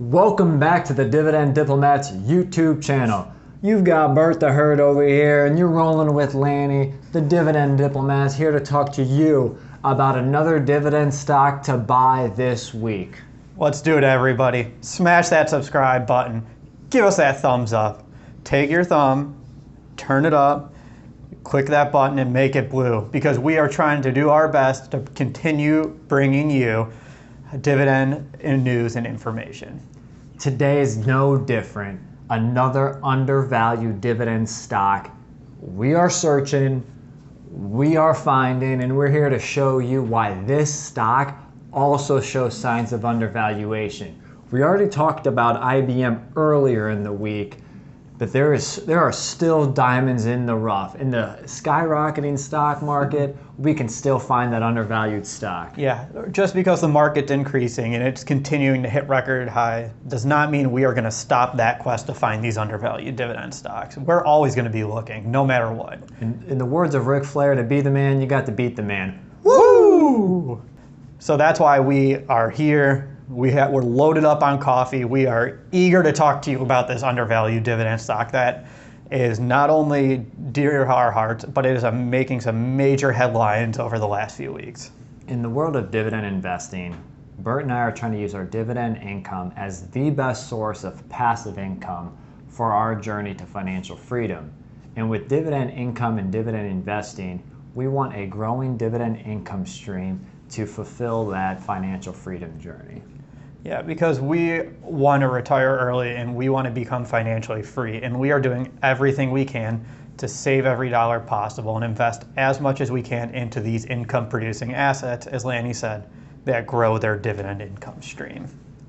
Welcome back to the Dividend Diplomats YouTube channel. You've got Bert the Herd over here and you're rolling with Lanny, the Dividend Diplomats, here to talk to you about another dividend stock to buy this week. Let's do it, everybody. Smash that subscribe button. Give us that thumbs up. Take your thumb, turn it up, click that button and make it blue, because we are trying to do our best to continue bringing you dividend news and information. Today is no different. Another undervalued dividend stock. We are searching, we are finding, and we're here to show you why this stock also shows signs of undervaluation. We already talked about IBM earlier in the week, but there are still diamonds in the rough. In the skyrocketing stock market, we can still find that undervalued stock. Yeah, just because the market's increasing and it's continuing to hit record high does not mean we are going to stop that quest to find these undervalued dividend stocks. We're always going to be looking, no matter what. In the words of Ric Flair, to be the man, you got to beat the man. Woo! So that's why we are here. We're loaded up on coffee. We are eager to talk to you about this undervalued dividend stock that is not only dear to our hearts, but it is making some major headlines over the last few weeks. In the world of dividend investing, Bert and I are trying to use our dividend income as the best source of passive income for our journey to financial freedom. And with dividend income and dividend investing, we want a growing dividend income stream to fulfill that financial freedom journey. Yeah, because we want to retire early and we want to become financially free, and we are doing everything we can to save every dollar possible and invest as much as we can into these income producing assets, as Lanny said, that grow their dividend income stream.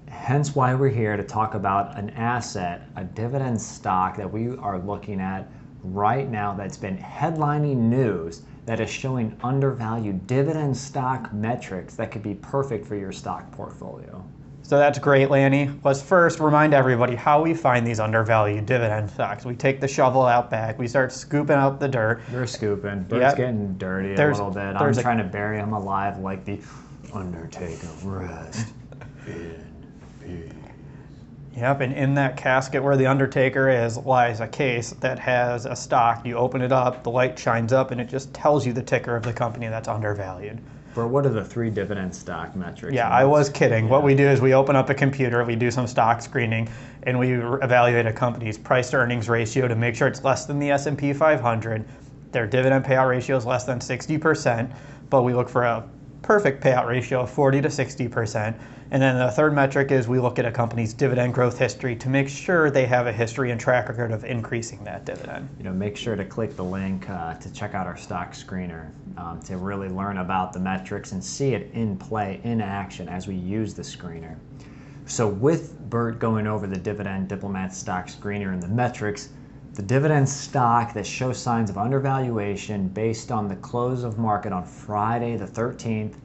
Hence why we're here to talk about an asset, a dividend stock that we are looking at right now that's been headlining news that is showing undervalued dividend stock metrics that could be perfect for your stock portfolio. So that's great, Lanny. Let's first remind everybody how we find these undervalued dividend stocks. We take the shovel out back, we start scooping out the dirt. They're scooping. Bert's getting dirty a little bit. I'm trying to bury him alive like the Undertaker. Rest in peace. Yep, and in that casket where the Undertaker is lies a case that has a stock. You open it up, the light shines up, and it just tells you the ticker of the company that's undervalued. Bert, what are the three dividend stock metrics? Yeah, I was kidding. Yeah. What we do is we open up a computer, we do some stock screening, and we evaluate a company's price to earnings ratio to make sure it's less than the S&P 500. Their dividend payout ratio is less than 60%, but we look for a perfect payout ratio of 40 to 60%. And then the third metric is we look at a company's dividend growth history to make sure they have a history and track record of increasing that dividend. Make sure to click the link to check out our stock screener to really learn about the metrics and see it in play, in action as we use the screener. So with Bert going over the Dividend Diplomat stock screener and the metrics, the dividend stock that shows signs of undervaluation based on the close of market on Friday the 13th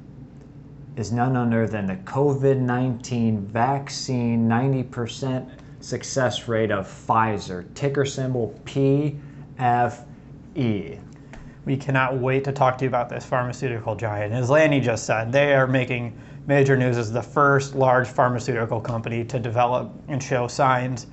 is none other than the COVID-19 vaccine 90% success rate of Pfizer, ticker symbol PFE. We cannot wait to talk to you about this pharmaceutical giant. As Lanny just said, they are making major news as the first large pharmaceutical company to develop and show signs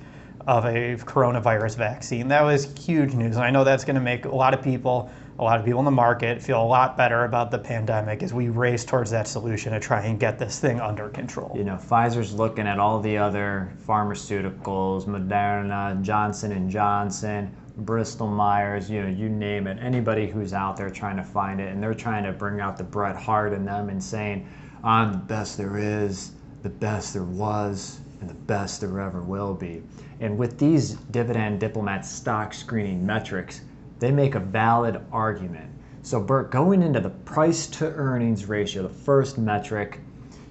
of a coronavirus vaccine. That was huge news, and I know that's going to make a lot of people in the market feel a lot better about the pandemic as we race towards that solution to try and get this thing under control. Pfizer's looking at all the other pharmaceuticals, Moderna, Johnson & Johnson, Bristol Myers, you name it, anybody who's out there trying to find it, and they're trying to bring out the Bret Hart in them and saying, I'm the best there is, the best there was, and the best there ever will be. And with these Dividend Diplomat stock screening metrics, they make a valid argument. So Bert, going into the price to earnings ratio, the first metric,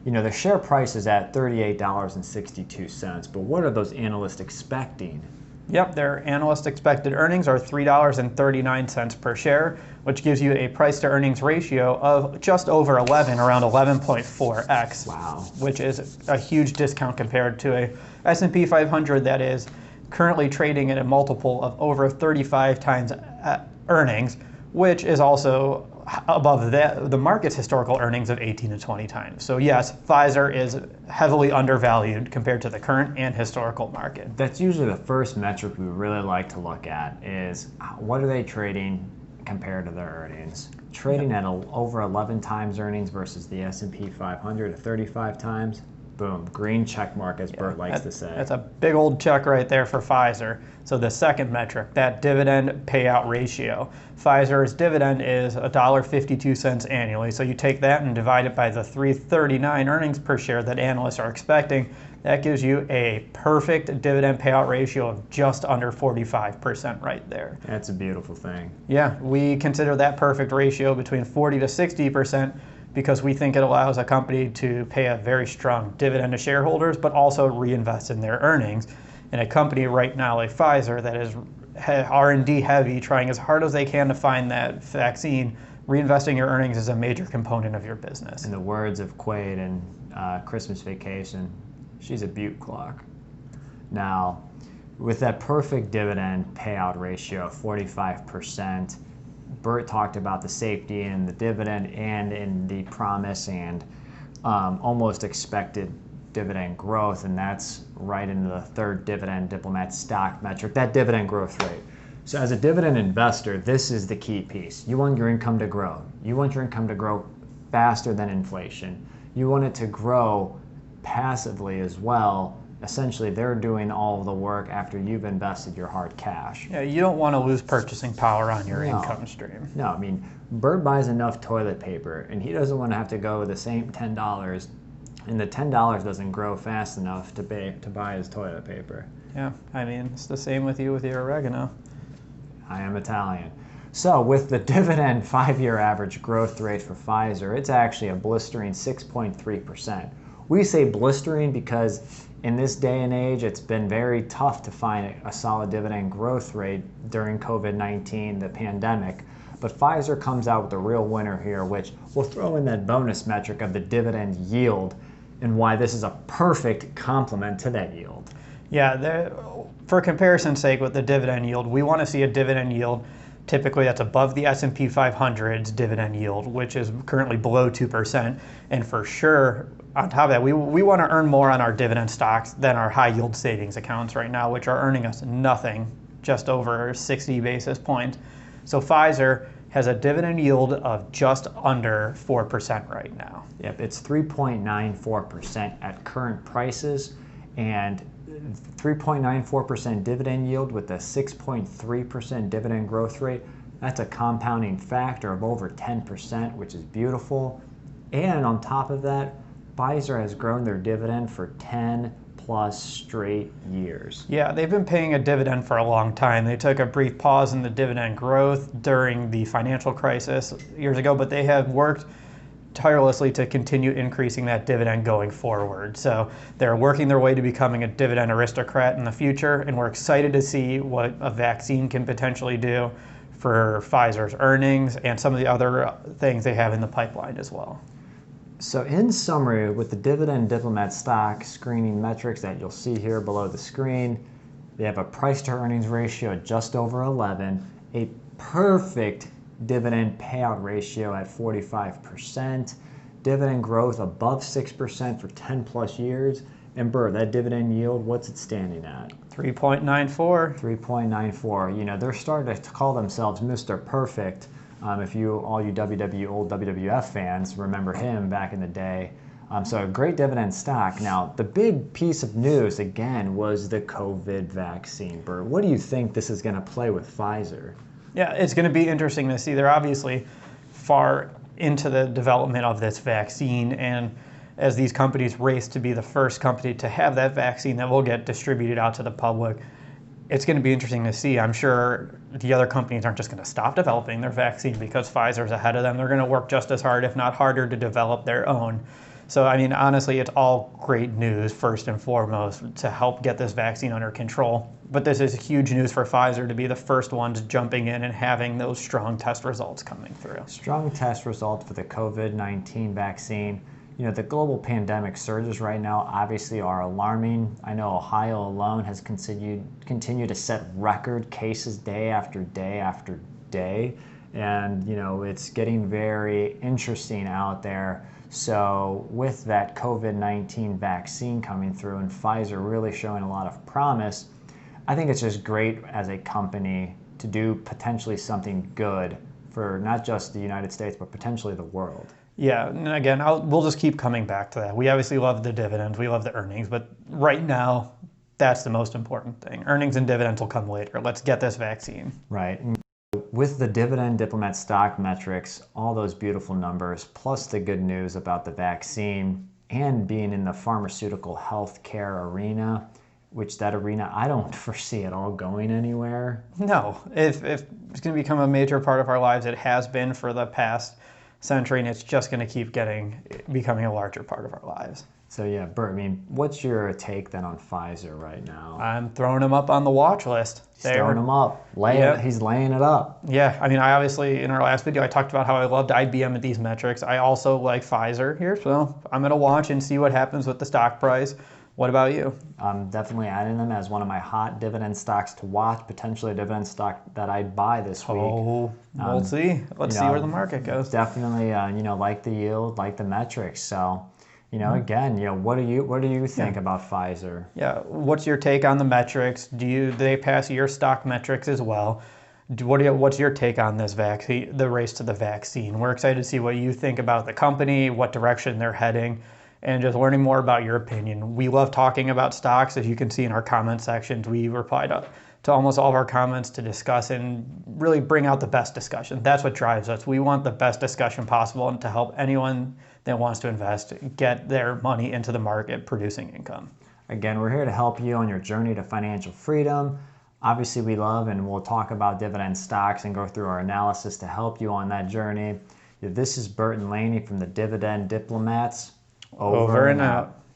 the share price is at $38.62, but what are those analysts expecting? Yep, their analyst expected earnings are $3.39 per share, which gives you a price to earnings ratio of just over 11, around 11.4x. Wow. Which is a huge discount compared to a S&P 500 that is currently trading at a multiple of over 35 times earnings, which is also above the market's historical earnings of 18 to 20 times. So yes, Pfizer is heavily undervalued compared to the current and historical market. That's usually the first metric we really like to look at is what are they trading compared to their earnings. Trading at over 11 times earnings versus the S&P 500 at 35 times. Boom, green check mark, as Bert likes to say. That's a big old check right there for Pfizer. So the second metric, that dividend payout ratio. Pfizer's dividend is $1.52 annually. So you take that and divide it by the $3.39 earnings per share that analysts are expecting. That gives you a perfect dividend payout ratio of just under 45% right there. That's a beautiful thing. Yeah, we consider that perfect ratio between 40 to 60%. Because we think it allows a company to pay a very strong dividend to shareholders, but also reinvest in their earnings. And a company right now like Pfizer that is R&D heavy, trying as hard as they can to find that vaccine, reinvesting your earnings is a major component of your business. In the words of Quaid in Christmas Vacation, she's a butte clock. Now, with that perfect dividend payout ratio of 45%, Bert talked about the safety in the dividend and in the promise and almost expected dividend growth, and that's right into the third dividend diplomat stock metric, that dividend growth rate. So as a dividend investor, this is the key piece. You want your income to grow. You want your income to grow faster than inflation. You want it to grow passively as well. Essentially, they're doing all of the work after you've invested your hard cash. Yeah, you don't want to lose purchasing power on your income stream. No, I mean, Bert buys enough toilet paper, and he doesn't want to have to go with the same $10, and the $10 doesn't grow fast enough to buy his toilet paper. Yeah, I mean, it's the same with you with your oregano. I am Italian. So with the dividend 5-year average growth rate for Pfizer, it's actually a blistering 6.3%. We say blistering because in this day and age, it's been very tough to find a solid dividend growth rate during COVID-19, the pandemic. But Pfizer comes out with the real winner here, which we'll throw in that bonus metric of the dividend yield and why this is a perfect complement to that yield. Yeah, for comparison's sake with the dividend yield, we want to see a dividend yield typically that's above the S&P 500's dividend yield, which is currently below 2%. And for sure, on top of that, we want to earn more on our dividend stocks than our high yield savings accounts right now, which are earning us nothing, just over 60 basis points. So Pfizer has a dividend yield of just under 4% right now. Yep, it's 3.94% at current prices, and 3.94% dividend yield with a 6.3% dividend growth rate. That's a compounding factor of over 10%, which is beautiful. And on top of that, Pfizer has grown their dividend for 10 plus straight years. Yeah, they've been paying a dividend for a long time. They took a brief pause in the dividend growth during the financial crisis years ago, but they have worked tirelessly to continue increasing that dividend going forward. So they're working their way to becoming a dividend aristocrat in the future, and we're excited to see what a vaccine can potentially do for Pfizer's earnings and some of the other things they have in the pipeline as well. So in summary, with the dividend diplomat stock screening metrics that you'll see here below the screen, they have a price to earnings ratio at just over 11, a perfect dividend payout ratio at 45%, dividend growth above 6% for 10 plus years, and Bert, that dividend yield, what's it standing at? 3.94. 3.94. You know, they're starting to call themselves Mr. Perfect. If all you old WWF fans remember him back in the day. So a great dividend stock. Now, the big piece of news, again, was the COVID vaccine. Bert, what do you think this is going to play with Pfizer? Yeah, it's going to be interesting to see. They're obviously far into the development of this vaccine, and as these companies race to be the first company to have that vaccine that will get distributed out to the public, it's going to be interesting to see. I'm sure the other companies aren't just going to stop developing their vaccine because Pfizer's ahead of them. They're going to work just as hard, if not harder, to develop their own. So, I mean, honestly, it's all great news, first and foremost, to help get this vaccine under control. But this is huge news for Pfizer to be the first ones jumping in and having those strong test results coming through. Strong test results for the COVID-19 vaccine. You know, the global pandemic surges right now obviously are alarming. I know Ohio alone has continued to set record cases day after day after day. and it's getting very interesting out there. So with that COVID-19 vaccine coming through and Pfizer really showing a lot of promise, I think it's just great as a company to do potentially something good for not just the United States, but potentially the world. Yeah, and again, we'll just keep coming back to that. We obviously love the dividends, we love the earnings, but right now, that's the most important thing. Earnings and dividends will come later. Let's get this vaccine. Right. With the dividend diplomat stock metrics, all those beautiful numbers, plus the good news about the vaccine and being in the pharmaceutical healthcare arena, which that arena I don't foresee at all going anywhere. No, if it's going to become a major part of our lives, it has been for the past century, and it's just going to keep becoming a larger part of our lives. So yeah, Bert, I mean, what's your take then on Pfizer right now? I'm throwing him up on the watch list. He's throwing him up. He's laying it up. Yeah, I mean, I obviously, in our last video, I talked about how I loved IBM at these metrics. I also like Pfizer here, so I'm going to watch and see what happens with the stock price. What about you? I'm definitely adding them as one of my hot dividend stocks to watch, potentially a dividend stock that I'd buy this week. Oh, we'll see. Let's see where the market goes. Definitely, like the yield, like the metrics. So, again, what do you think about Pfizer? Yeah, what's your take on the metrics? Do they pass your stock metrics as well? What's your take on this vaccine, the race to the vaccine? We're excited to see what you think about the company, what direction they're heading, and just learning more about your opinion. We love talking about stocks. As you can see in our comment sections, we reply to almost all of our comments to discuss and really bring out the best discussion. That's what drives us. We want the best discussion possible and to help anyone that wants to invest get their money into the market producing income. Again, we're here to help you on your journey to financial freedom. Obviously, we love and we'll talk about dividend stocks and go through our analysis to help you on that journey. This is Bert and Laney from the Dividend Diplomats. Over and out.